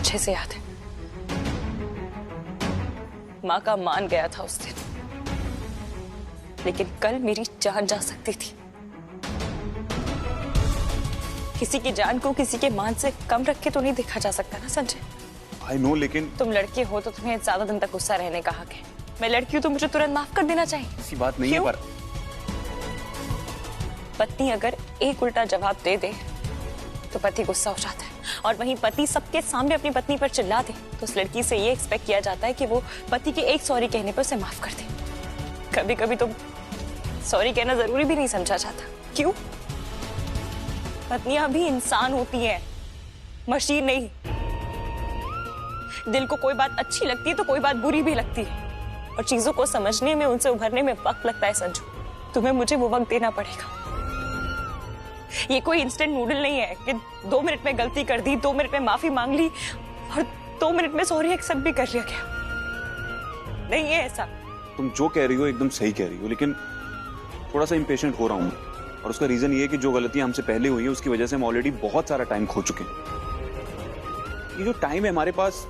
अच्छे से याद है। माँ का मान गया था उस दिन, लेकिन कल मेरी जान जा सकती थी। किसी की जान को किसी के मान से कम रख के तो नहीं देखा जा सकता ना संजय। I know, लेकिन तुम लड़के हो तो तुम्हें ज्यादा दिन तक गुस्सा रहने का हक है। मैं लड़की हूँ तो मुझे तुरंत माफ कर देना चाहिए। ऐसी बात नहीं है। पर पत्नी अगर एक उल्टा जवाब दे दे तो पति गुस्सा हो जाता है, और वहीं पति सबके सामने अपनी पत्नी पर चिल्ला दे तो उस लड़की से ये एक्सपेक्ट किया जाता है कि वो पति के एक सॉरी कहने पर उसे माफ कर दे। कभी कभी तो सॉरी कहना जरूरी भी नहीं समझा जाता। क्यों? पत्नियां भी इंसान होती हैं, मशीन नहीं। दिल को कोई बात अच्छी लगती है तो कोई बात बुरी भी लगती है, और चीजों को समझने में, उनसे उभरने में वक्त लगता है संजू। तुम्हें मुझे वो वक्त देना पड़ेगा। ये कोई इंस्टेंट नूडल नहीं है कि 2 मिनट में गलती कर दी, 2 मिनट में माफी मांग ली और 2 मिनट में सॉरी एक्सेप्ट भी कर लिया गया। नहीं है ऐसा। तुम जो कह रही हो एकदम सही कह रही हो, लेकिन थोड़ा सा इम्पेशेंट हो रहा हूँ, और उसका रीजन ये है कि जो गलतियां हमसे पहले हुई हैं उसकी वजह से हम ऑलरेडी बहुत सारा टाइम खो चुके हैं। ये जो टाइम है हमारे पास,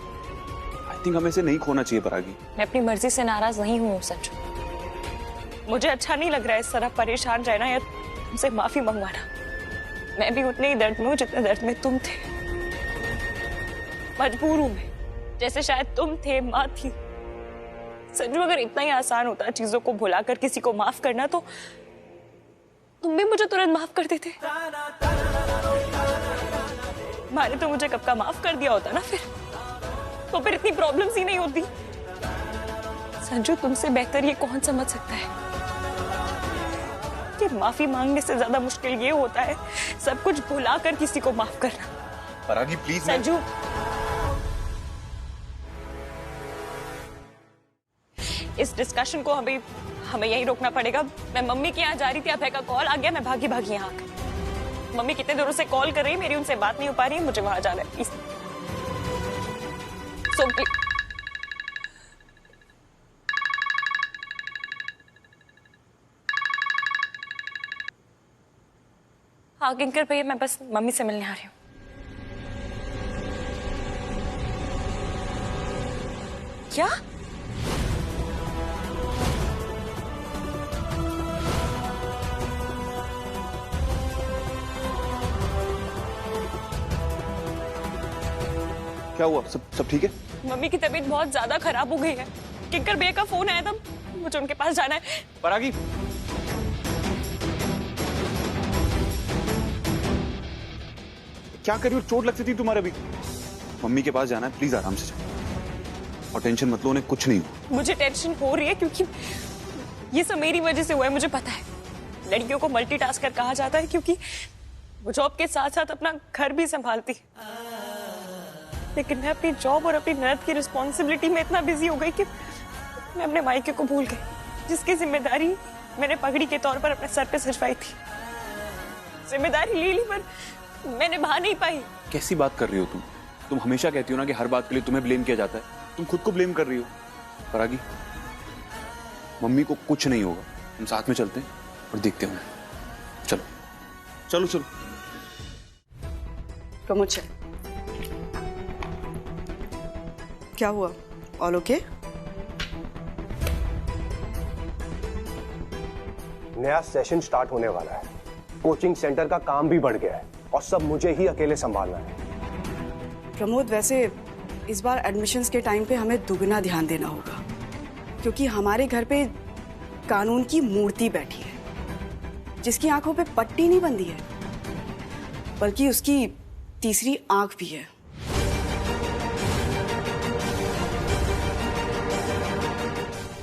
आई थिंक हमें इसे नहीं खोना चाहिए परागी। मैं अपनी मर्जी से नाराज नहीं हूँ संजू। मुझे अच्छा नहीं लग रहा है इस तरह परेशान रहना या तुमसे माफी मंगवाना। मैं भी उतने ही दर्द में हूँ जितने दर्द में तुम थे। मजबूर हूं मैं, जैसे शायद तुम थे, माँ थी। संजू, अगर इतना ही आसान होता चीजों को भुलाकर किसी को माफ करना तो तुम भी मुझे तुरंत माफ कर देते। मारे तो मुझे कब का माफ कर दिया होता ना, फिर इतनी प्रॉब्लम्स ही नहीं होती। संजू, तुमसे बेहतर ये कौन समझ सकता है कि माफी मांगने से ज्यादा मुश्किल ये होता है सब कुछ भुलाकर किसी को माफ करना। परागी प्लीज। संजू, इस डिस्कशन को हमें यहीं रोकना पड़ेगा। मैं मम्मी के यहाँ जा रही थी, अभय का कॉल आ गया, मैं भागी यहाँ आ गई। मम्मी कितने देरों से कॉल कर रही है, मेरी उनसे बात नहीं हो पा रही है, मुझे वहां जाना है। प्लीज हाँ किंकर भैया, मैं बस मम्मी से मिलने आ रही हूँ। क्या? क्या हुआ? सब ठीक है? मम्मी की तबीयत बहुत ज्यादा खराब हो गई है। किंकर भैया का फोन आया था, मुझे उनके पास जाना है। परागी, क्या कर रही हो? चोट लग सकती थी तुम्हारे। अभी मम्मी के पास जाना है, प्लीज आराम से जाओ और टेंशन मत लो, उन्हें कुछ नहीं हुआ। मुझे टेंशन हो रही है क्योंकि ये सब मेरी वजह से हुआ है, मुझे पता है। लड़कियों को मल्टीटास्कर कहा जाता है क्योंकि वो जॉब के साथ साथ अपना घर भी संभालती, लेकिन मैं अपनी जॉब और अपनी ननद की रिस्पॉन्सिबिलिटी में इतना बिजी हो गई कि मैं अपने मायके को भूल गई, जिसकी जिम्मेदारी मैंने पगड़ी के तौर पर अपने सर पे सजवाई थी। जिम्मेदारी ले ली पर मैं निभा नहीं पाई। कैसी बात कर रही हो तुम? तुम हमेशा कहती हो ना कि हर बात के लिए तुम्हें ब्लेम किया जाता है, तुम खुद को ब्लेम कर रही हो। परागी, मम्मी को कुछ नहीं होगा, हम साथ में चलते हैं और देखते हैं। चलो चलो चलो। प्रमोद, क्या हुआ? All okay? नया सेशन स्टार्ट होने वाला है, कोचिंग सेंटर का काम भी बढ़ गया है और सब मुझे ही अकेले संभालना है। प्रमोद, वैसे इस बार एडमिशन्स के टाइम पे हमें दुगना ध्यान देना होगा, क्योंकि हमारे घर पे कानून की मूर्ति बैठी है, जिसकी आंखों पे पट्टी नहीं बंधी है, बल्कि उसकी तीसरी आंख भी है।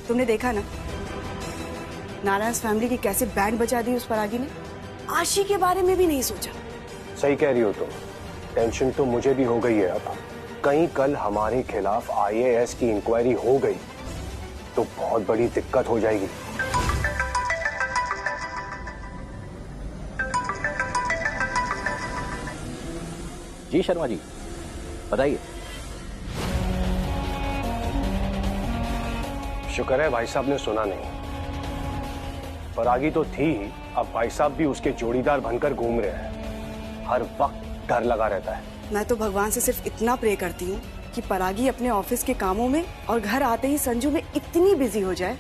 तुमने देखा ना नारायण फैमिली की कैसे बैंड बजा दी उस परागी ने। आशी के बारे में भी नहीं सोचा। सही कह रही हो तुम, टेंशन तो मुझे भी हो गई है। अब कहीं कल हमारे खिलाफ IAS की इंक्वायरी हो गई तो बहुत बड़ी दिक्कत हो जाएगी। जी शर्मा जी, बताइए। शुक्र है भाई साहब ने सुना नहीं। परागी तो थी, अब भाई साहब भी उसके जोड़ीदार बनकर घूम रहे हैं। हर वक्त डर लगा रहता है। मैं तो भगवान से सिर्फ इतना प्रे करती हूँ कि परागी अपने ऑफिस के कामों में और घर आते ही संजू में इतनी बिजी हो जाए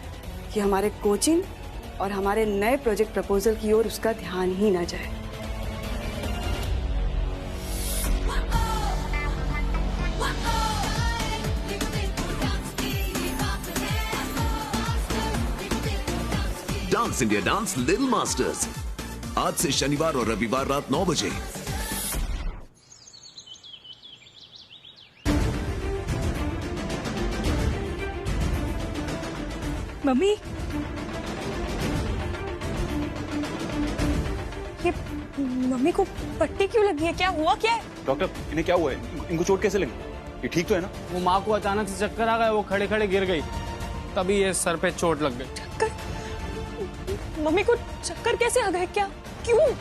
कि हमारे कोचिंग और हमारे नए प्रोजेक्ट प्रपोजल की ओर उसका ध्यान ही न जाए। Dance India dance little masters आज से शनिवार और रविवार रात 9 बजे। मम्मी, ये मम्मी को पट्टी क्यों लगी है? क्या हुआ? क्या है? डॉक्टर, इन्हें क्या हुआ है? इनको चोट कैसे लगी? ये ठीक तो है ना? वो माँ को अचानक से चक्कर आ गया, वो खड़े खड़े गिर गई, तभी ये सर पे चोट लग गई। चक्कर? मम्मी को चक्कर कैसे आ गए? क्या? क्यों?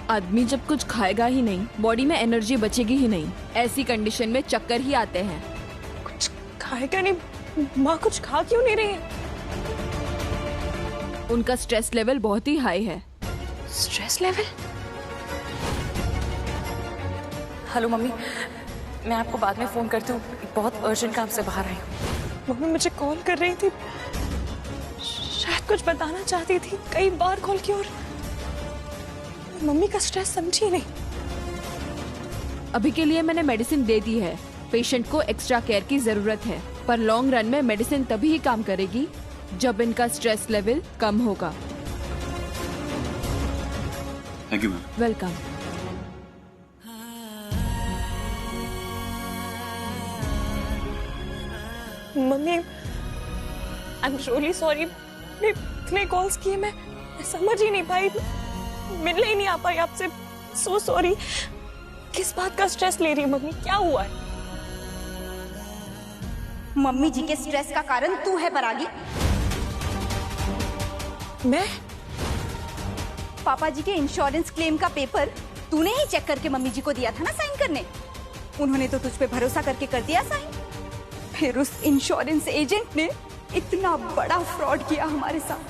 आदमी जब कुछ खाएगा ही नहीं, बॉडी में एनर्जी बचेगी ही नहीं, ऐसी कंडीशन में चक्कर ही आते हैं। कुछ खाएगा नहीं? माँ कुछ खा क्यों नहीं रही है? उनका स्ट्रेस लेवल बहुत ही हाई है। Stress level? हेलो मम्मी, मैं आपको बाद में फोन करती हूँ, बहुत अर्जेंट काम से बाहर आई हूँ। मम्मी मुझे कॉल कर रही थी, शायद कुछ बताना चाहती थी, कई बार कॉल की और मम्मी का स्ट्रेस समझी नहीं। अभी के लिए मैंने मेडिसिन दे दी है, पेशेंट को एक्स्ट्रा केयर की जरूरत है, पर लॉन्ग रन में मेडिसिन तभी ही काम करेगी जब इनका स्ट्रेस लेवल कम होगा। Thank you ma'am. Welcome. Mummy, I am really sorry, इतने कॉल्स किए मैं समझ ही नहीं पाई, मिलने ही नहीं आ पाई आपसे। So sorry. किस बात का स्ट्रेस ले रही है मम्मी? क्या हुआ है? मम्मी जी के स्ट्रेस का कारण तू है परागी। मैं? पापा जी के इंश्योरेंस क्लेम का पेपर तूने ही चेक करके मम्मी जी को दिया था ना साइन करने। उन्होंने तो तुझ पे भरोसा करके कर दिया साइन, फिर उस इंश्योरेंस एजेंट ने इतना बड़ा फ्रॉड किया हमारे साथ।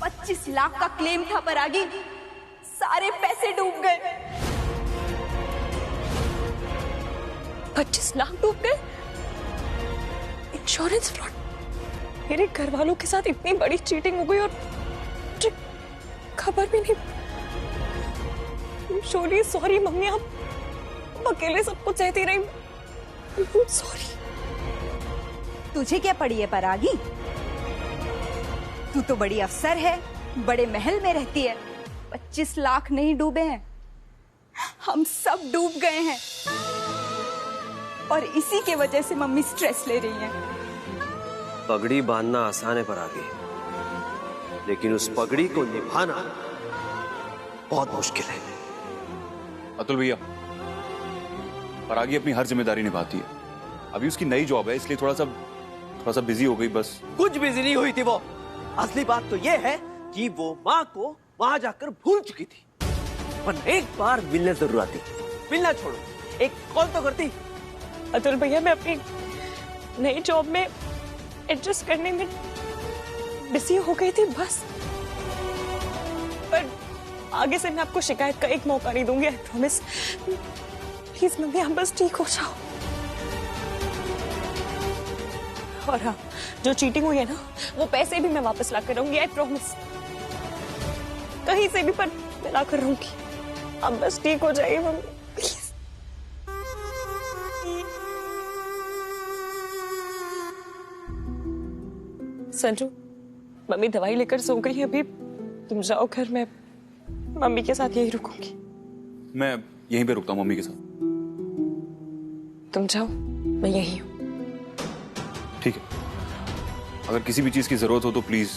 25 लाख का क्लेम था परागी, सारे पैसे डूब गए। 25 लाख डूब गए? Insurance fraud? मेरे घर वालों के साथ इतनी बड़ी चीटिंग हो गई और मुझे खबर भी नहीं। सॉरी मम्मी, आप अकेले सब कुछ सहती रही। सॉरी। तुझे क्या पड़ी है परागी? तू तो बड़ी अफसर है, बड़े महल में रहती है। 25 लाख नहीं डूबे हैं, हम सब डूब गए हैं और इसी के वजह से मम्मी स्ट्रेस ले रही है। पगड़ी बांधना आसान है परागी, लेकिन उस पगड़ी को निभाना बहुत मुश्किल है। अतुल भैया, परागी अपनी हर जिम्मेदारी निभाती है। अभी उसकी नई जॉब है, इसलिए थोड़ा सा बिजी हो गई बस। कुछ बिजी नहीं हुई थी वो। असली बात तो ये है कि वो माँ को वहां जाकर भूल चुकी थी, पर एक बार मिलने जरूर आती। मिलना छोड़ो, एक कॉल तो करती। अतुल भैया, मैं अपनी नई जॉब में एडजस्ट करने में बिजी हो गई थी बस। पर आगे से मैं आपको शिकायत का एक मौका नहीं दूंगी, आई प्रॉमिस। प्लीज मम्मी, आप बस ठीक हो जाओ। और हाँ, जो चीटिंग हुई है ना, वो पैसे भी मैं वापस ला कर रहूंगी, आई प्रॉमिस। कहीं से भी पर मैं ला कर रहूंगी। आप बस ठीक हो जाइए मम्मी, प्लीज। संजू, मम्मी दवाई लेकर सो गई है अभी, तुम जाओ घर, मैं मम्मी के साथ यही रुकूंगी। मैं यहीं पे रुकता हूँ मम्मी के साथ। तुम जाओ, मैं यही हूँ। ठीक है, अगर किसी भी चीज की जरूरत हो तो प्लीज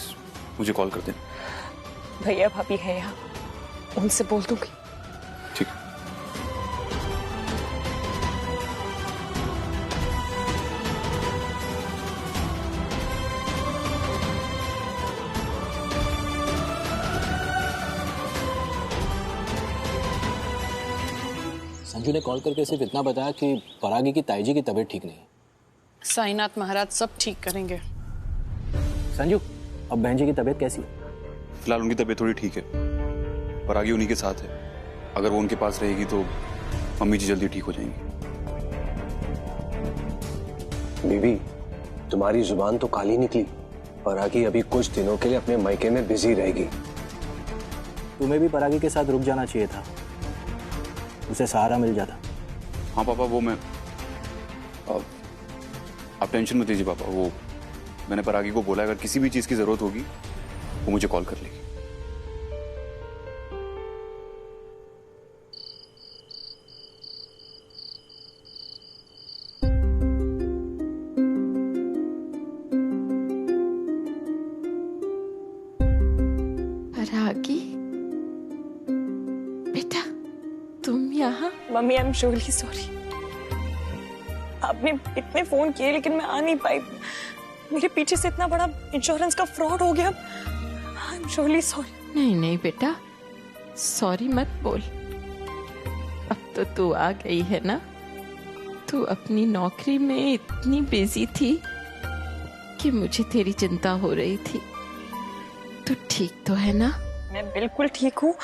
मुझे कॉल कर देना। भैया भाभी है यहाँ, उनसे बोल दूंगी। ठीक है। संजू ने कॉल करके सिर्फ इतना बताया कि परागी की ताईजी की तबीयत ठीक नहीं है। साईनाथ महाराज सब ठीक करेंगे। संजू, अब बहन जी की तबीयत कैसी है? फिलहाल उनकी तबीयत थोड़ी ठीक है, परागी उन्हीं के साथ है। अगर वो उनके पास रहेगी तो मम्मी जी जल्दी ठीक हो जाएंगी। बीवी, तुम्हारी जुबान तो काली निकली। परागी अभी कुछ दिनों के लिए अपने मायके में बिजी रहेगी। तुम्हें भी परागी के साथ रुक जाना चाहिए था, उसे सहारा मिल जाता। हाँ पापा, वो मैं आप टेंशन मत लीजिए पापा। वो मैंने परागी को बोला अगर किसी भी चीज की जरूरत होगी वो मुझे कॉल कर लेगी। परागी बेटा, तुम यहाँ? Mummy, I am really sorry. आपने इतने फोन किए लेकिन मैं आ नहीं पाई। मेरे पीछे से इतना बड़ा इंश्योरेंस का फ्रॉड हो गया। I am really sorry. नहीं नहीं बेटा, सॉरी मत बोल। अब तो तू आ गई है ना। तू अपनी नौकरी में इतनी बिजी थी कि मुझे तेरी चिंता हो रही थी। तू ठीक तो है ना? मैं बिल्कुल ठीक हूँ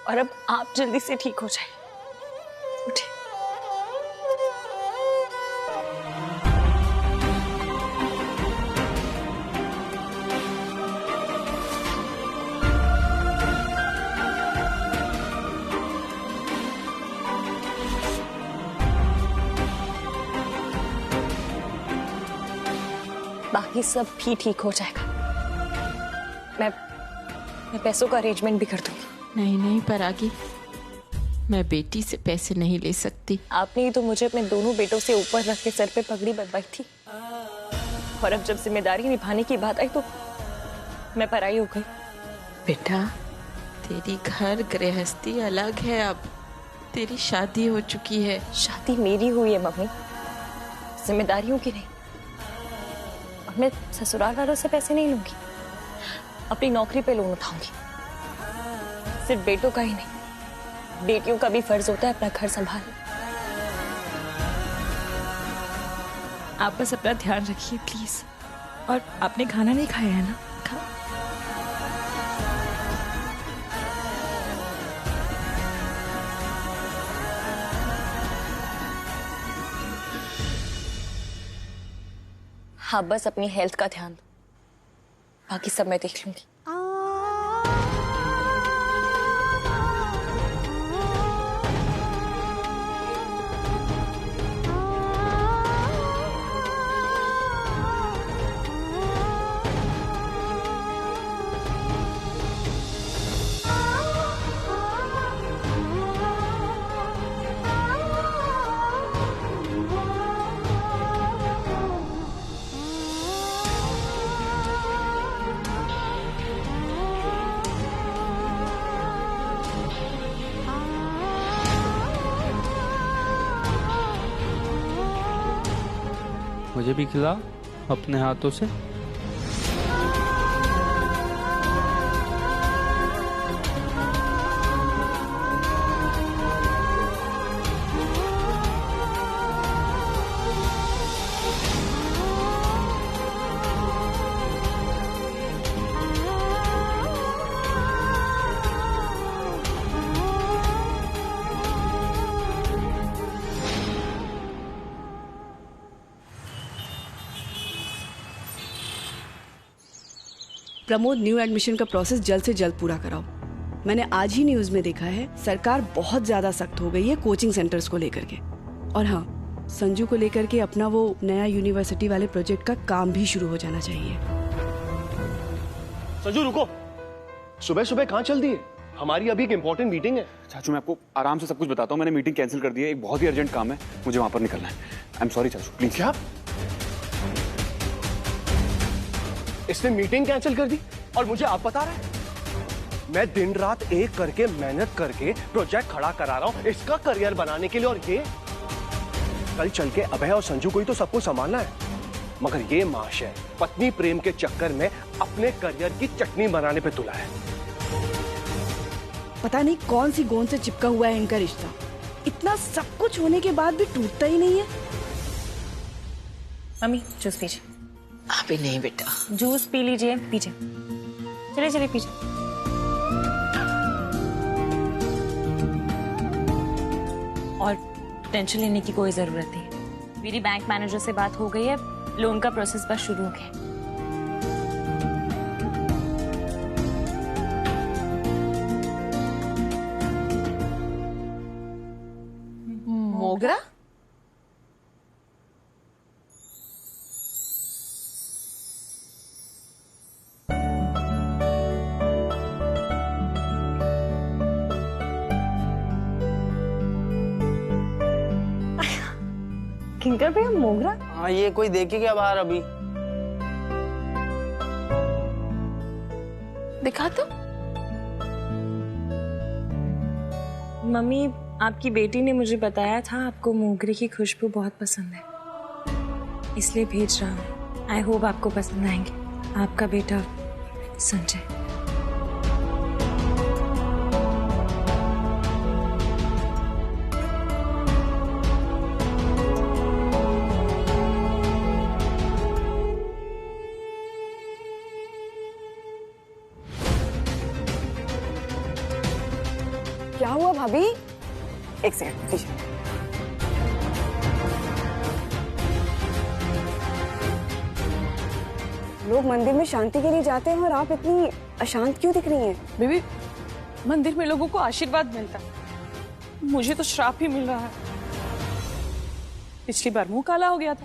और अब आप जल्दी से ठीक हो जाए। उठिए। बाकी सब भी ठीक हो जाएगा। मैं पैसों का अरेंजमेंट भी कर दूंगी। नहीं नहीं परागी, मैं बेटी से पैसे नहीं ले सकती। आपने ही तो मुझे अपने दोनों बेटों से ऊपर रख के सर पे पगड़ी बंधवाई थी और अब जब जिम्मेदारी निभाने की बात आई तो मैं पराई हो गई। बेटा, तेरी घर गृहस्थी अलग है। अब तेरी शादी हो चुकी है। शादी मेरी हुई है मम्मी, जिम्मेदारियों की नहीं। और मैं ससुराल वालों से पैसे नहीं लूंगी, अपनी नौकरी पे लोन उठाऊंगी। सिर्फ बेटों का ही नहीं, बेटियों का भी फर्ज होता है अपना घर संभालना। आप बस अपना ध्यान रखिए प्लीज। और आपने खाना नहीं खाया है ना? हाँ, बस अपनी हेल्थ का ध्यान दो, बाकी सब मैं देख लूंगी। मुझे भी खिला अपने हाथों से। प्रमोद, न्यू एडमिशन का प्रोसेस जल्द से जल्द पूरा कराओ। मैंने आज ही न्यूज में देखा है सरकार बहुत ज्यादा सख्त हो गई है कोचिंग सेंटर्स को लेकर के। और हाँ, संजू को लेकर के अपना वो नया यूनिवर्सिटी वाले प्रोजेक्ट का काम भी शुरू हो जाना चाहिए। संजू रुको, सुबह सुबह कहाँ चल दिए? हमारी अभी एक इंपॉर्टेंट मीटिंग है। चाचू, मैं आपको आराम से सब कुछ बताता हूँ। मैंने मीटिंग कैंसिल कर दी है, एक बहुत ही अर्जेंट काम है, मुझे वहां पर निकलना है। आई एम सॉरी चाचू, प्लीज। क्या? इसने मीटिंग कैंसिल कर दी और मुझे आप बता रहे हैं? मैं दिन रात एक करके मेहनत करके प्रोजेक्ट खड़ा करा रहा हूं इसका करियर बनाने के लिए, और ये कल चल के अभय और संजू को ही तो सब कुछ संभालना है। मगर ये महाशय पत्नी प्रेम के चक्कर में अपने करियर की चटनी बनाने पे तुला है। पता नहीं कौन सी गोंद से चिपका हुआ है इनका रिश्ता। इतना सब कुछ होने के बाद भी टूटता ही नहीं है। मम्मी, जूस पीजिए। अभी नहीं बेटा। जूस पी लीजिए, पीजिए। चलिए चलिए पीजिए। और टेंशन लेने की कोई जरूरत नहीं। मेरी बैंक मैनेजर से बात हो गई है, लोन का प्रोसेस बस शुरू हो गया। मोगरा? किंकर भैया मोगरा? हाँ, ये कोई देखे क्या बाहर अभी? दिखा तो। मम्मी, आपकी बेटी ने मुझे बताया था आपको मोगरे की खुशबू बहुत पसंद है, इसलिए भेज रहा हूँ। आई होप आपको पसंद आएंगे। आपका बेटा संजय। क्या हुआ भाभी? एक सेकंड पीछे। लोग मंदिर में शांति के लिए जाते हैं और आप इतनी अशांत क्यों दिख रही हैं? बेबी, मंदिर में लोगों को आशीर्वाद मिलता है, मुझे तो श्राप ही मिल रहा है। पिछली बार मुंह काला हो गया था।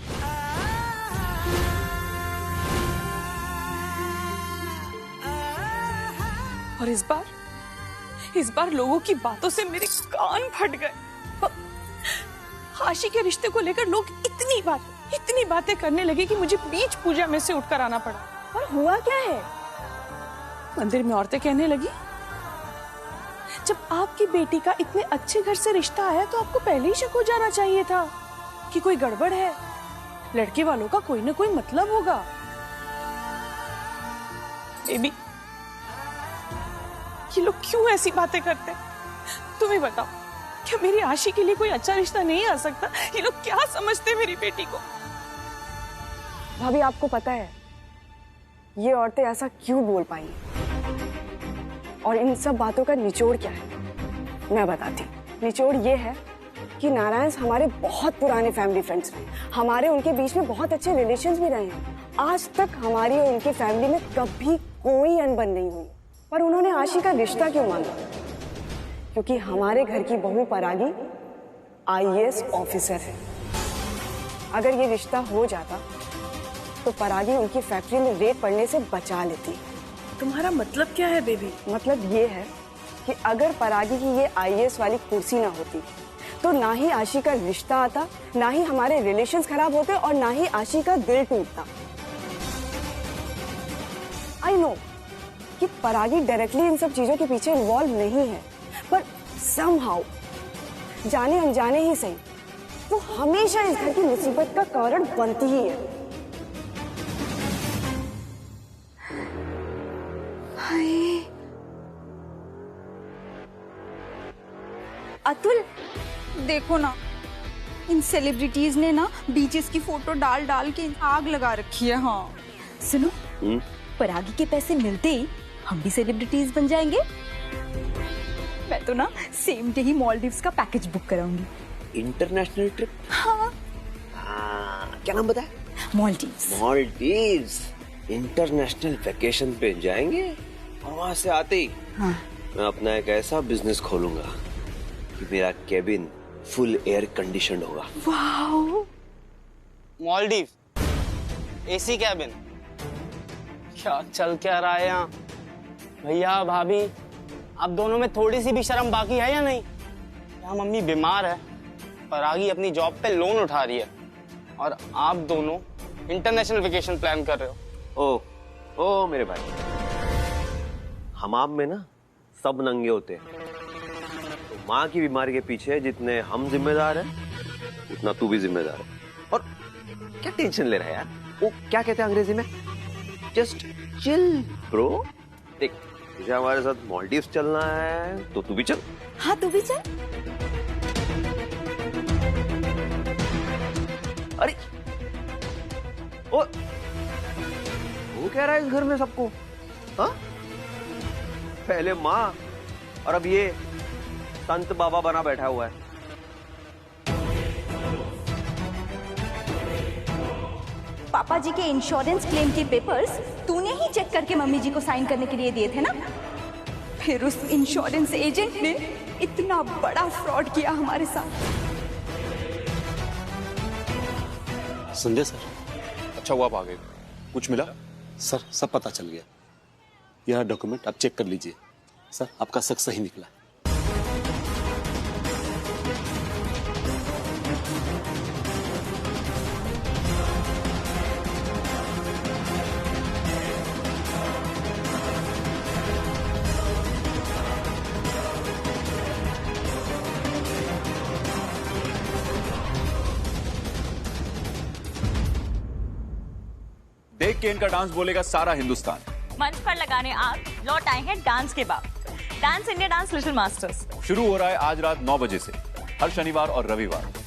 और इस बार लोगों की बातों से मेरे कान फट गए। आशी के रिश्ते को लेकर लोग इतनी बातें करने लगे कि मुझे बीच पूजा में से उठकर आना पड़ा। और हुआ क्या है? मंदिर में औरतें कहने लगी, जब आपकी बेटी का इतने अच्छे घर से रिश्ता आया तो आपको पहले ही शक हो जाना चाहिए था कि कोई गड़बड़ है, लड़के वालों का कोई ना कोई मतलब होगा। बेबी, ये लोग क्यों ऐसी बातें करते? तुम ही बताओ, क्या मेरी आशी के लिए कोई अच्छा रिश्ता नहीं आ सकता? ये लोग क्या समझते मेरी बेटी को? भाभी, आपको पता है ये औरतें ऐसा क्यों बोल पाई और इन सब बातों का निचोड़ क्या है? मैं बताती हूँ। निचोड़ ये है कि नारायण हमारे बहुत पुराने फैमिली फ्रेंड्स रहे, हमारे उनके बीच में बहुत अच्छे रिलेशंस भी रहे हैं। आज तक हमारी और उनकी फैमिली में कभी कोई अनबन नहीं हुई, पर उन्होंने आशी का रिश्ता क्यों मांगा? क्योंकि हमारे घर की बहू परागी IAS ऑफिसर है। अगर ये रिश्ता हो जाता तो परागी उनकी फैक्ट्री में रेड पड़ने से बचा लेती। तुम्हारा मतलब क्या है बेबी? मतलब ये है कि अगर परागी की ये IAS वाली कुर्सी ना होती तो ना ही आशी का रिश्ता आता, ना ही हमारे रिलेशंस खराब होते और ना ही आशी का दिल टूटता। आई नो कि परागी डायरेक्टली इन सब चीजों के पीछे इन्वॉल्व नहीं है, पर समहाउ जाने अनजाने ही सही वो हमेशा इस घर की मुसीबत का कारण बनती ही है। अतुल, देखो ना, इन सेलिब्रिटीज ने ना बीचेस की फोटो डाल डाल के आग लगा रखी है। हाँ सुनो, परागी के पैसे मिलते ही हम भी सेलिब्रिटीज बन जाएंगे। मैं तो ना सेम डे ही मालदीव्स का पैकेज बुक कराऊंगी। International trip? हाँ। क्या नाम बताया? मालदीव्स। मालदीव्स इंटरनेशनल वेकेशन पे जाएंगे और वहां से आते ही मैं अपना एक ऐसा बिजनेस खोलूंगा कि मेरा केबिन फुल एयर कंडीशनड होगा। वाओ! Maldives AC cabin? क्या चल क्या रहा है यहाँ? भैया भाभी, आप दोनों में थोड़ी सी भी शर्म बाकी है या नहीं? यहाँ मम्मी बीमार है, परागी अपनी जॉब पे लोन उठा रही है और आप दोनों इंटरनेशनल वेकेशन प्लान कर रहे हो। ओ मेरे भाई, हमाम में ना सब नंगे होते हैं। तो माँ की बीमारी के पीछे जितने हम जिम्मेदार हैं, उतना तू भी जिम्मेदार है। और क्या टेंशन ले रहा है यार? वो क्या कहते हैं अंग्रेजी में? Just chill bro. देख, तुझे हमारे साथ मालदीव्स चलना है तो तू भी चल। हाँ, तू भी चल। अरे वो कह रहा है इस घर में सबको, हाँ? पहले माँ और अब ये संत बाबा बना बैठा हुआ है। पापा जी के इंश्योरेंस क्लेम के पेपर्स तूने ही चेक करके मम्मी जी को साइन करने के लिए दिए थे ना? फिर उस इंश्योरेंस एजेंट ने इतना बड़ा फ्रॉड किया हमारे साथ। संजय सर, अच्छा हुआ आप आ गए। कुछ मिला? सर सब पता चल गया। यह डॉक्यूमेंट आप चेक कर लीजिए। सर आपका शक सही निकला। देख के इनका डांस बोलेगा सारा हिंदुस्तान। मंच पर लगाने आग लौट आए हैं डांस के बाद। Dance India dance little masters शुरू हो रहा है आज रात 9 बजे से, हर शनिवार और रविवार।